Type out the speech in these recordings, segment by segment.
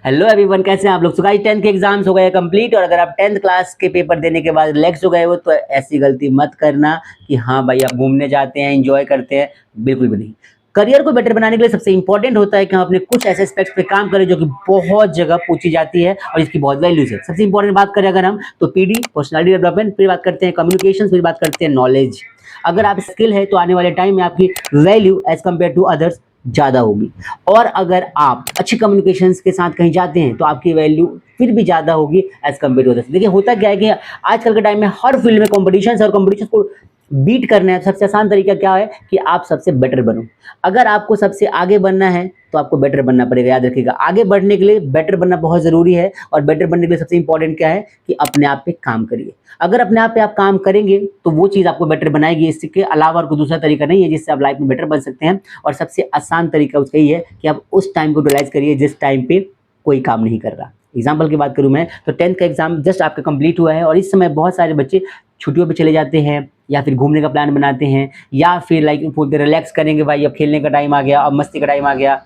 Hello everyone, कैसे हैं आप लोग। सो गाइस 10th के एग्जाम्स हो गए कंप्लीट, और अगर आप 10th क्लास के पेपर देने के बाद रिलैक्स हो गए हो तो ऐसी गलती मत करना कि हाँ भाई आप घूमने जाते हैं, एंजॉय करते हैं। बिल्कुल भी नहीं। करियर को बेटर बनाने के लिए सबसे इंपॉर्टेंट होता है कि हम अपने कुछ ऐसे एस्पेक्ट्स पे काम करें जो कि बहुत जगह पूछी जाती है और इसकी बहुत वैल्यूज है। सबसे इंपॉर्टेंट बात करें अगर हम, तो पीडी पर्सनालिटी डेवलपमेंट, फिर बात करते हैं कम्युनिकेशन, फिर बात करते हैं नॉलेज। अगर आप स्किल है तो आने वाले टाइम में आपकी value as compare to others ज़्यादा होगी। और अगर आप अच्छी कम्युनिकेशंस के साथ कहीं जाते हैं तो आपकी वैल्यू फिर भी ज़्यादा होगी एज कम्पेयर टू अदर्स। देखिए होता क्या है कि आजकल के टाइम में हर फील्ड में कॉम्पिटिशन है, और कॉम्पिटिशन को बीट करना है सबसे आसान तरीका क्या है कि आप सबसे बेटर बनो। अगर आपको सबसे आगे बनना है तो आपको बेटर बनना पड़ेगा। याद रखिएगा, आगे बढ़ने के लिए बेटर बनना बहुत ज़रूरी है, और बेटर बनने के लिए सबसे इंपॉर्टेंट क्या है कि अपने आप पे काम करिए। अगर अपने आप पे आप काम करेंगे तो वो चीज़ आपको बेटर बनाएगी। इसके अलावा और कोई दूसरा तरीका नहीं है जिससे आप लाइफ में बेटर बन सकते हैं। और सबसे आसान तरीका उसका ही है कि आप उस टाइम को यूटिलाइज करिए जिस टाइम पे कोई काम नहीं कर रहा। एग्जाम्पल की बात करूँ मैं तो 10th का एग्जाम जस्ट आपका कंप्लीट हुआ है, और इस समय बहुत सारे बच्चे छुट्टियों पे चले जाते हैं, या फिर घूमने का प्लान बनाते हैं, या फिर लाइक बोलते रिलैक्स करेंगे भाई, अब खेलने का टाइम आ गया, अब मस्ती का टाइम आ गया।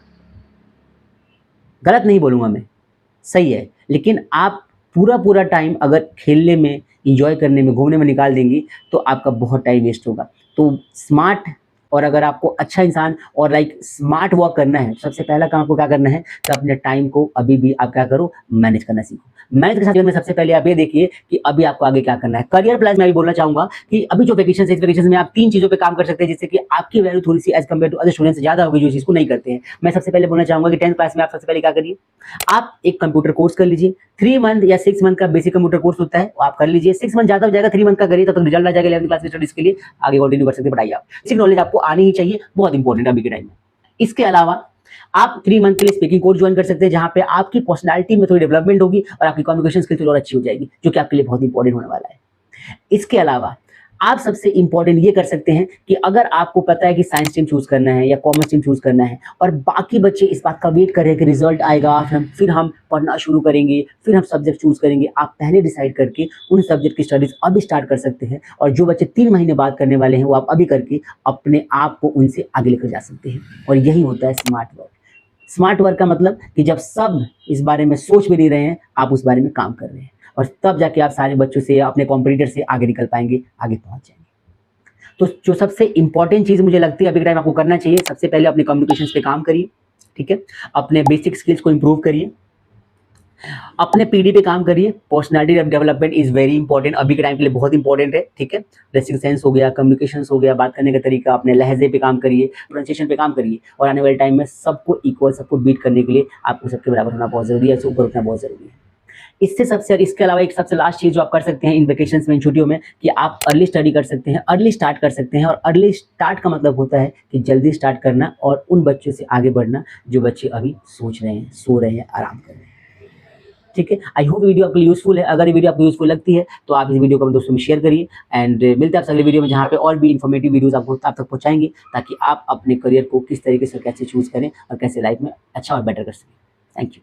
गलत नहीं बोलूँगा मैं, सही है, लेकिन आप पूरा पूरा टाइम अगर खेलने में, इंजॉय करने में, घूमने में निकाल देंगी तो आपका बहुत टाइम वेस्ट होगा। तो स्मार्ट, और अगर आपको अच्छा इंसान और लाइक स्मार्ट वर्क करना है, सबसे पहला काम आपको क्या करना है तो अपने टाइम को अभी भी आप क्या करो, मैनेज करना सीखो। मैनेज के साथ में सबसे पहले आप ये देखिए कि अभी आपको आगे क्या करना है। करियर प्लान में भी बोलना चाहूंगा कि अभी जो वेकेशन है, इस वेकेशन में आप 3 चीज़ों पे काम कर सकते हैं जिससे कि आपकी वैल्यू थोड़ी सी as compare to other students ज़्यादा होगी जो चीज़ को नहीं करते हैं। मैं सबसे पहले बोलना चाहूंगा कि 10th क्लास में आप सबसे पहले क्या करिए, आप एक कंप्यूटर कोर्स कर लीजिए। 3 मंथ या 6 मंथ का बेसिक कंप्यूटर कोर्स होता है, वो आप कर लीजिए। 6 मंथ ज़्यादा हो जाएगा, 3 मंथ का करिए, तब तक रिजल्ट आ जाएगा 11th क्लास की स्टडीज के लिए, आगे कंटिन्यू कर सकते हैं पढ़ाई आप। बेसिक नॉलेज आपको आनी ही चाहिए, बहुत इंपॉर्टेंट है अभी के टाइम में। इसके अलावा आप 3 मंथ के लिए स्पीकिंग कोर्स ज्वाइन कर सकते हैं, जहां पे आपकी पर्सनैलिटी में थोड़ी डेवलपमेंट होगी और आपकी कम्युनिकेशन स्किल और अच्छी हो जाएगी, जो कि आपके लिए बहुत इंपॉर्टेंट होने वाला है। इसके अलावा आप सबसे इंपॉर्टेंट ये कर सकते हैं कि अगर आपको पता है कि साइंस स्ट्रीम चूज करना है या कॉमर्स स्ट्रीम चूज करना है, और बाकी बच्चे इस बात का वेट कर रहे हैं कि रिजल्ट आएगा फिर हम पढ़ना शुरू करेंगे, फिर हम सब्जेक्ट चूज करेंगे, आप पहले डिसाइड करके उन सब्जेक्ट की स्टडीज अभी स्टार्ट कर सकते हैं। और जो बच्चे 3 महीने बाद करने वाले हैं वो आप अभी करके अपने आप को उनसे आगे लेकर जा सकते हैं। और यही होता है स्मार्ट वर्क। स्मार्ट वर्क का मतलब कि जब सब इस बारे में सोच भी नहीं रहे हैं, आप उस बारे में काम कर रहे हैं, और तब जाके आप सारे बच्चों से या अपने कॉम्पिटिटर से आगे निकल पाएंगे, आगे पहुंच जाएंगे। तो जो सबसे इंपॉर्टेंट चीज़ मुझे लगती है अभी के टाइम आपको करना चाहिए, सबसे पहले अपने कम्युनिकेशन पे काम करिए, ठीक है। अपने बेसिक स्किल्स को इंप्रूव करिए, अपने पीडी पे काम करिए। Personality development is very important, अभी के टाइम के लिए बहुत इंपॉर्टेंट है, ठीक है। ड्रेसिंग सेंस हो गया, कम्युनिकेशन हो गया, बात करने का तरीका, अपने लहजे पे काम करिए, प्रोनाउंसिएशन पे काम करिए। और आने वाले टाइम में सबको इक्वल, सबको बीट करने के लिए आपको सबके बराबर होना बहुत जरूरी है, सबसे ऊपर उठना बहुत जरूरी है। इससे सबसे, इसके अलावा एक सबसे लास्ट चीज़ जो आप कर सकते हैं इन वेकेशंस में, इन छुट्टियों में, कि आप अर्ली स्टडी कर सकते हैं, अर्ली स्टार्ट कर सकते हैं। और अर्ली स्टार्ट का मतलब होता है कि जल्दी स्टार्ट करना और उन बच्चों से आगे बढ़ना जो बच्चे अभी सोच रहे हैं, सो रहे हैं, आराम कर रहे हैं, ठीक है। आई होप वीडियो आपके लिए यूजफुल है। अगर ये वीडियो आपको यूजफुल लगती है तो आप इस वीडियो को अपने दोस्तों में शेयर करिए, एंड मिलते हैं आपसे अगले वीडियो में, जहाँ पे और भी इन्फॉर्मेटिव वीडियोस आपको आप तक पहुँचाएंगे, ताकि आप अपने करियर को किस तरीके से कैसे चूज करें और कैसे लाइफ में अच्छा और बेटर कर सकें। Thank you.